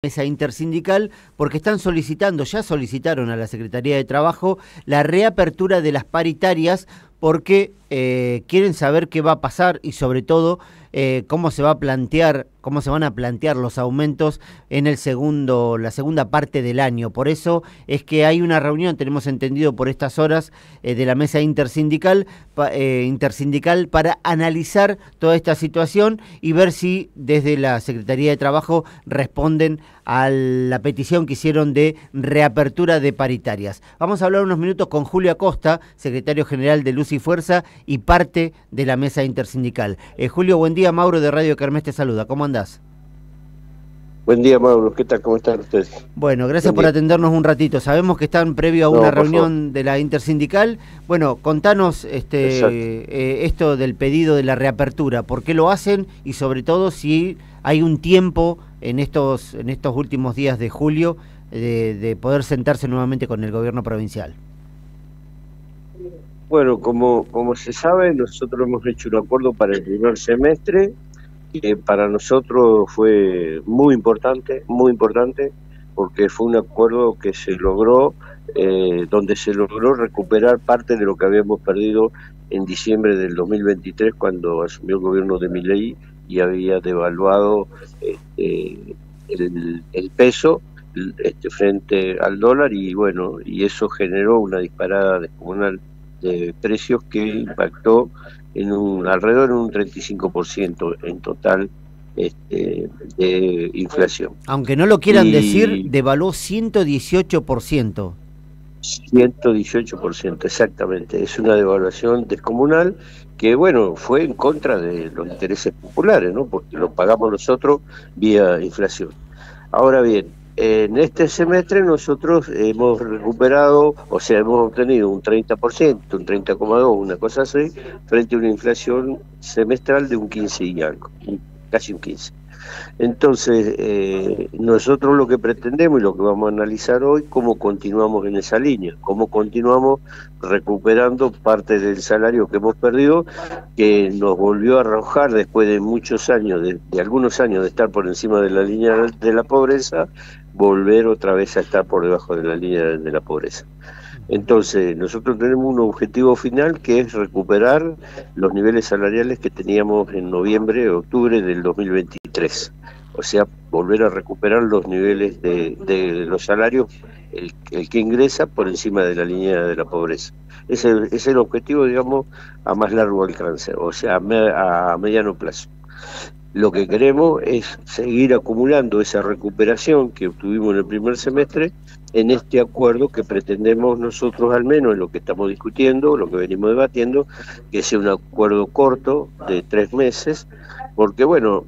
Mesa intersindical porque están solicitando, ya solicitaron a la Secretaría de Trabajo la reapertura de las paritarias porque quieren saber qué va a pasar y sobre todo cómo se va a plantear, cómo se van a plantear los aumentos en la segunda parte del año. Por eso es que hay una reunión, tenemos entendido por estas horas, de la mesa intersindical para analizar toda esta situación y ver si desde la Secretaría de Trabajo responden a la petición que hicieron de reapertura de paritarias. Vamos a hablar unos minutos con Julio Acosta, secretario general de Luz y Fuerza y parte de la mesa intersindical. Julio, buen día. Mauro de Radio Kermés te saluda. ¿Cómo andás? Buen día, Mauro. ¿Qué tal? ¿Cómo están ustedes? Bueno, gracias por atendernos un ratito. Sabemos que están previo a una reunión de la intersindical. Bueno, contanos esto del pedido de la reapertura. ¿Por qué lo hacen? Y sobre todo si hay un tiempo en estos últimos días de julio de poder sentarse nuevamente con el gobierno provincial. Bueno, como se sabe, nosotros hemos hecho un acuerdo para el primer semestre, que para nosotros fue muy importante, porque fue un acuerdo que se logró, donde se logró recuperar parte de lo que habíamos perdido en diciembre del 2023, cuando asumió el gobierno de Milei y había devaluado el peso frente al dólar, y bueno, y eso generó una disparada descomunal de precios que impactó en alrededor de un 35% en total de inflación. Aunque no lo quieran decir, devaluó 118%. 118%, exactamente. Es una devaluación descomunal que, bueno, fue en contra de los intereses populares, ¿no? Porque lo pagamos nosotros vía inflación. Ahora bien, en este semestre nosotros hemos recuperado, o sea, hemos obtenido un 30%, un 30,2%, una cosa así, frente a una inflación semestral de un 15 y algo, casi un 15%. Entonces, nosotros lo que pretendemos y lo que vamos a analizar hoy, cómo continuamos en esa línea, cómo continuamos recuperando parte del salario que hemos perdido, que nos volvió a arrojar después de muchos años, de algunos años de estar por encima de la línea de la pobreza, volver otra vez a estar por debajo de la línea de la pobreza. Entonces, nosotros tenemos un objetivo final que es recuperar los niveles salariales que teníamos en noviembre o octubre del 2023. O sea, volver a recuperar los niveles de los salarios, el que ingresa por encima de la línea de la pobreza. Ese es el objetivo, digamos, a más largo alcance, o sea, a mediano plazo. Lo que queremos es seguir acumulando esa recuperación que obtuvimos en el primer semestre en este acuerdo que pretendemos nosotros, al menos en lo que estamos discutiendo, lo que venimos debatiendo, que sea un acuerdo corto de 3 meses, porque bueno,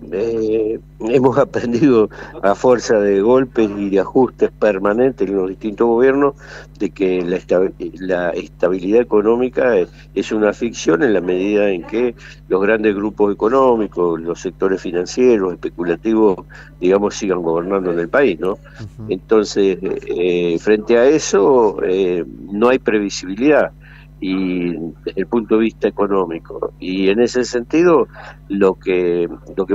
hemos aprendido a fuerza de golpes y de ajustes permanentes en los distintos gobiernos de que la estabilidad económica es una ficción en la medida en que los grandes grupos económicos, los sectores financieros, especulativos, digamos, sigan gobernando en el país, ¿no? Entonces, frente a eso, no hay previsibilidad y desde el punto de vista económico, y en ese sentido lo que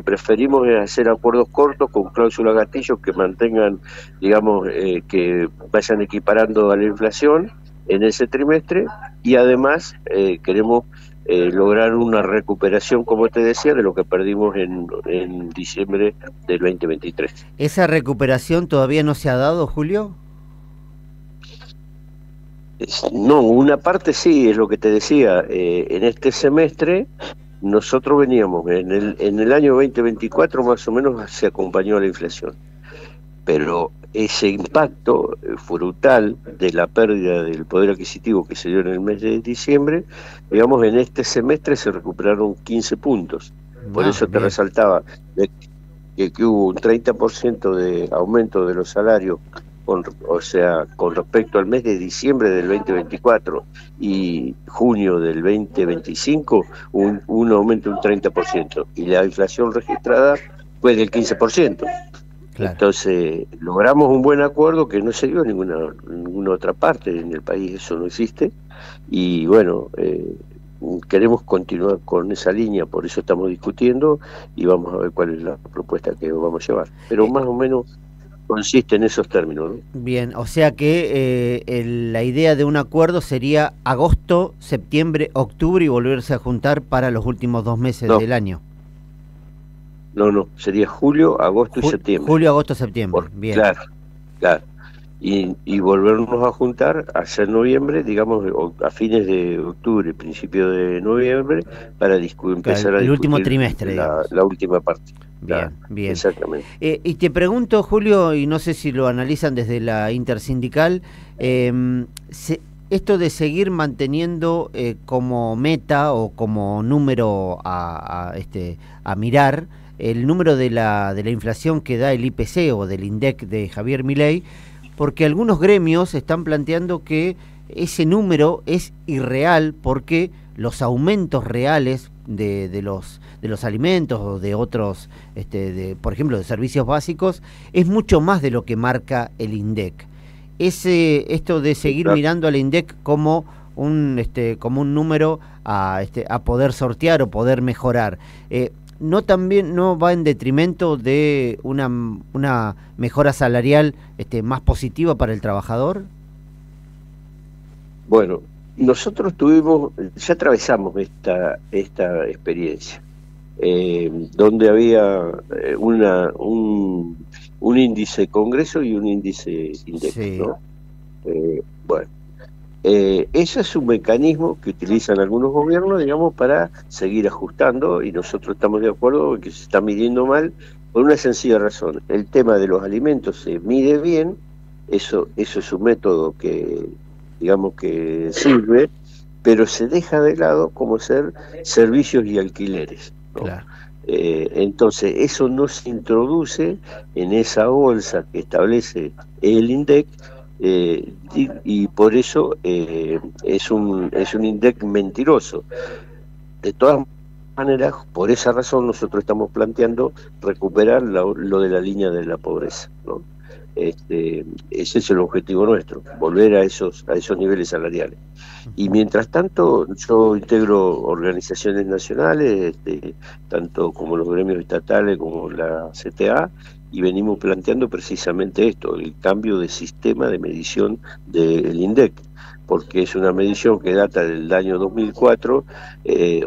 preferimos es hacer acuerdos cortos con cláusulas gatillos que mantengan, digamos, que vayan equiparando a la inflación en ese trimestre, y además queremos lograr una recuperación, como te decía, de lo que perdimos en diciembre del 2023. ¿Esa recuperación todavía no se ha dado, Julio? No, una parte sí, es lo que te decía. En este semestre nosotros veníamos, en el año 2024 más o menos se acompañó a la inflación, pero ese impacto brutal de la pérdida del poder adquisitivo que se dio en el mes de diciembre, digamos, en este semestre se recuperaron 15 puntos. Por eso te resaltaba que hubo un 30% de aumento de los salarios, o sea, con respecto al mes de diciembre del 2024 y junio del 2025, un aumento de un 30%, y la inflación registrada fue del 15%. Claro. Entonces, logramos un buen acuerdo que no se dio en ninguna otra parte en el país, eso no existe, y bueno, queremos continuar con esa línea, por eso estamos discutiendo y vamos a ver cuál es la propuesta que vamos a llevar. Pero más o menos consiste en esos términos, ¿no? Bien, o sea que la idea de un acuerdo sería agosto, septiembre, octubre y volverse a juntar para los últimos 2 meses No, del año. no, sería julio, agosto y septiembre. Julio, agosto, septiembre, bien. Claro, claro. Y volvernos a juntar hacia noviembre, digamos, a fines de octubre, principio de noviembre, para Claro, empezar a el último discutir trimestre, digamos. la última parte. Bien, Claro, bien. exactamente. Y te pregunto, Julio, y no sé si lo analizan desde la intersindical, esto de seguir manteniendo como meta o como número a mirar el número de la inflación que da el IPC o del INDEC de Javier Milei, porque algunos gremios están planteando que ese número es irreal porque los aumentos reales de los alimentos o de otros, por ejemplo, de servicios básicos, es mucho más de lo que marca el INDEC. Esto de seguir mirando al INDEC como como un número a poder sortear o poder mejorar, no va en detrimento de una mejora salarial más positiva para el trabajador. Bueno, nosotros ya atravesamos esta experiencia, donde había un índice Congreso y un índice INDEC, sí, ¿no? Bueno, ese es un mecanismo que utilizan algunos gobiernos, digamos, para seguir ajustando, y nosotros estamos de acuerdo en que se está midiendo mal por una sencilla razón. El tema de los alimentos se mide bien, eso es un método que, digamos, que sirve, pero se deja de lado como ser servicios y alquileres, ¿no? Claro. Entonces eso no se introduce en esa bolsa que establece el INDEC, y por eso es un INDEC mentiroso. De todas maneras, por esa razón nosotros estamos planteando recuperar lo de la línea de la pobreza, ¿no? Ese es el objetivo nuestro, volver a esos niveles salariales. Y mientras tanto, yo integro organizaciones nacionales, tanto como los gremios estatales como la CTA, y venimos planteando precisamente esto, el cambio de sistema de medición del INDEC, porque es una medición que data del año 2004,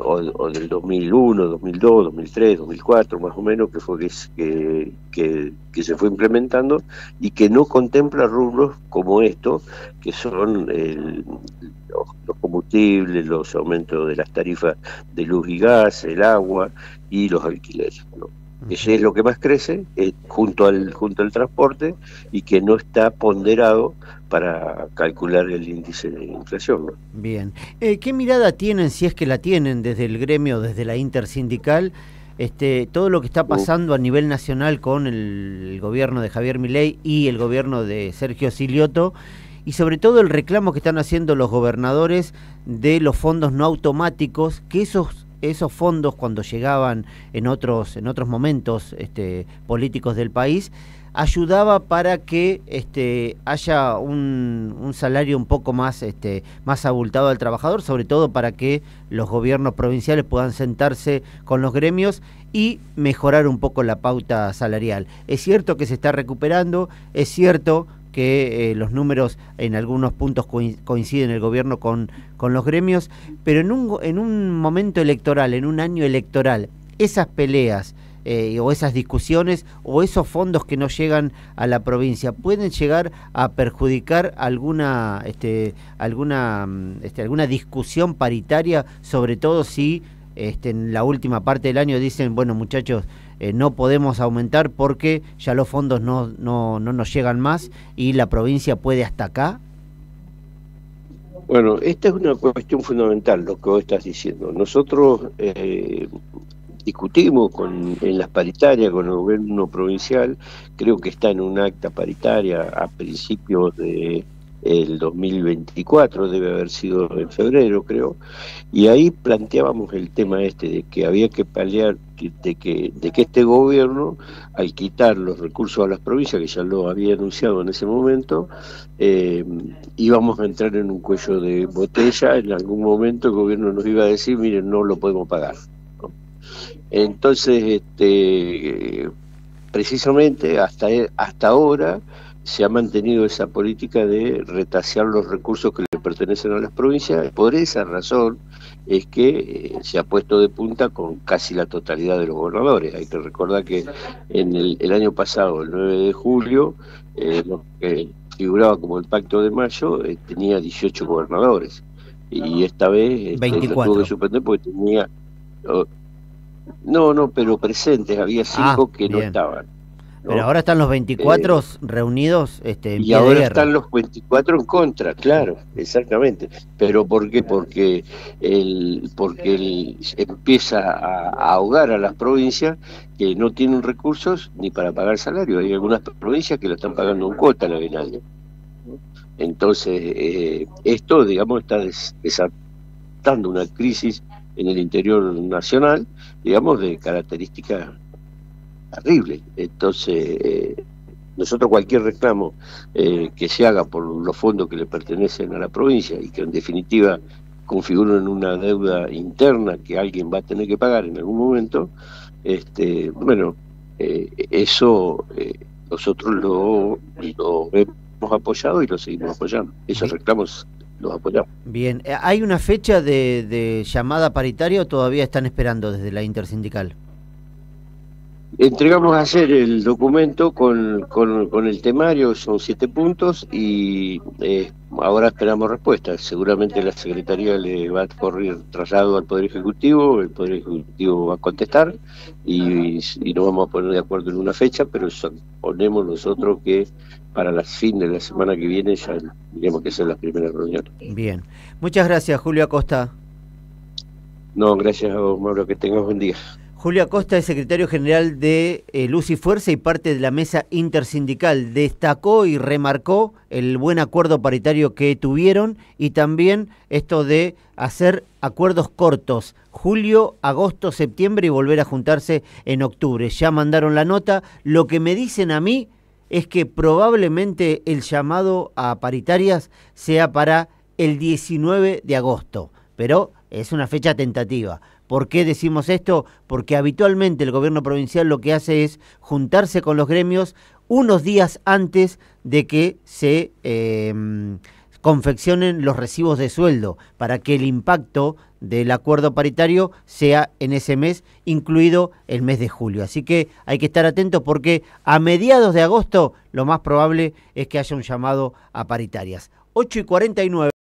o del 2001, 2002, 2003, 2004, más o menos, que fue que se fue implementando, y que no contempla rubros como estos, que son los combustibles, los aumentos de las tarifas de luz y gas, el agua y los alquileres, ¿no? Ese es lo que más crece, junto al transporte, y que no está ponderado para calcular el índice de inflación, ¿no? Bien. ¿Qué mirada tienen, si es que la tienen, desde el gremio, desde la intersindical, todo lo que está pasando a nivel nacional con el gobierno de Javier Milei y el gobierno de Sergio Silioto, y sobre todo el reclamo que están haciendo los gobernadores de los fondos no automáticos, que esos fondos, cuando llegaban en otros momentos políticos del país, ayudaba para que haya un salario un poco más abultado al trabajador, sobre todo para que los gobiernos provinciales puedan sentarse con los gremios y mejorar un poco la pauta salarial. Es cierto que se está recuperando, es cierto que los números en algunos puntos coinciden el gobierno con los gremios, pero en un momento electoral, en un año electoral, esas peleas o esas discusiones o esos fondos que no llegan a la provincia pueden llegar a perjudicar alguna discusión paritaria, sobre todo si en la última parte del año dicen, bueno, muchachos, no podemos aumentar porque ya los fondos no nos llegan más y la provincia puede hasta acá. Bueno, esta es una cuestión fundamental, lo que vos estás diciendo. Nosotros discutimos en las paritarias con el gobierno provincial, creo que está en un acta paritaria a principios de el 2024, debe haber sido en febrero, creo, y ahí planteábamos el tema de que había que paliar de que este gobierno, al quitar los recursos a las provincias, que ya lo había anunciado en ese momento, íbamos a entrar en un cuello de botella. En algún momento el gobierno nos iba a decir, miren, no lo podemos pagar, ¿no? Entonces, precisamente hasta ahora se ha mantenido esa política de retasear los recursos que le pertenecen a las provincias. Por esa razón es que se ha puesto de punta con casi la totalidad de los gobernadores. Hay que recordar que en el año pasado, el 9 de julio, lo que figuraba como el Pacto de Mayo, tenía 18 gobernadores. Y esta vez lo tuvo que suspender porque tenía... No, pero presentes, había 5 que no estaban. ¿no? Pero ahora están los 24 reunidos en y pie ahora de guerra. Están los 24 en contra, claro, exactamente. ¿Pero por qué? Porque empieza a ahogar a las provincias que no tienen recursos ni para pagar salario. Hay algunas provincias que lo están pagando en cuota la aguinaldo. Entonces, esto, digamos, está desatando una crisis en el interior nacional, digamos, de características terribles. Entonces, nosotros cualquier reclamo que se haga por los fondos que le pertenecen a la provincia y que en definitiva configuran una deuda interna que alguien va a tener que pagar en algún momento, eso nosotros lo hemos apoyado y lo seguimos apoyando. Esos reclamos los apoyamos. Bien, ¿hay una fecha de llamada paritaria o todavía están esperando desde la intersindical? Entregamos ayer el documento con el temario, son 7 puntos y ahora esperamos respuestas. Seguramente la Secretaría le va a correr traslado al Poder Ejecutivo, el Poder Ejecutivo va a contestar y nos vamos a poner de acuerdo en una fecha, pero suponemos nosotros que para el fin de la semana que viene ya tenemos que hacer la primera reunión. Bien, muchas gracias, Julio Acosta. No, gracias a vos, Mauro, que tengas buen día. Julio Acosta es secretario general de Luz y Fuerza y parte de la mesa intersindical. Destacó y remarcó el buen acuerdo paritario que tuvieron y también esto de hacer acuerdos cortos, julio, agosto, septiembre y volver a juntarse en octubre. Ya mandaron la nota. Lo que me dicen a mí es que probablemente el llamado a paritarias sea para el 19 de agosto, pero es una fecha tentativa. ¿Por qué decimos esto? Porque habitualmente el gobierno provincial lo que hace es juntarse con los gremios unos días antes de que se confeccionen los recibos de sueldo, para que el impacto del acuerdo paritario sea en ese mes, incluido el mes de julio. Así que hay que estar atentos porque a mediados de agosto lo más probable es que haya un llamado a paritarias. 8:49.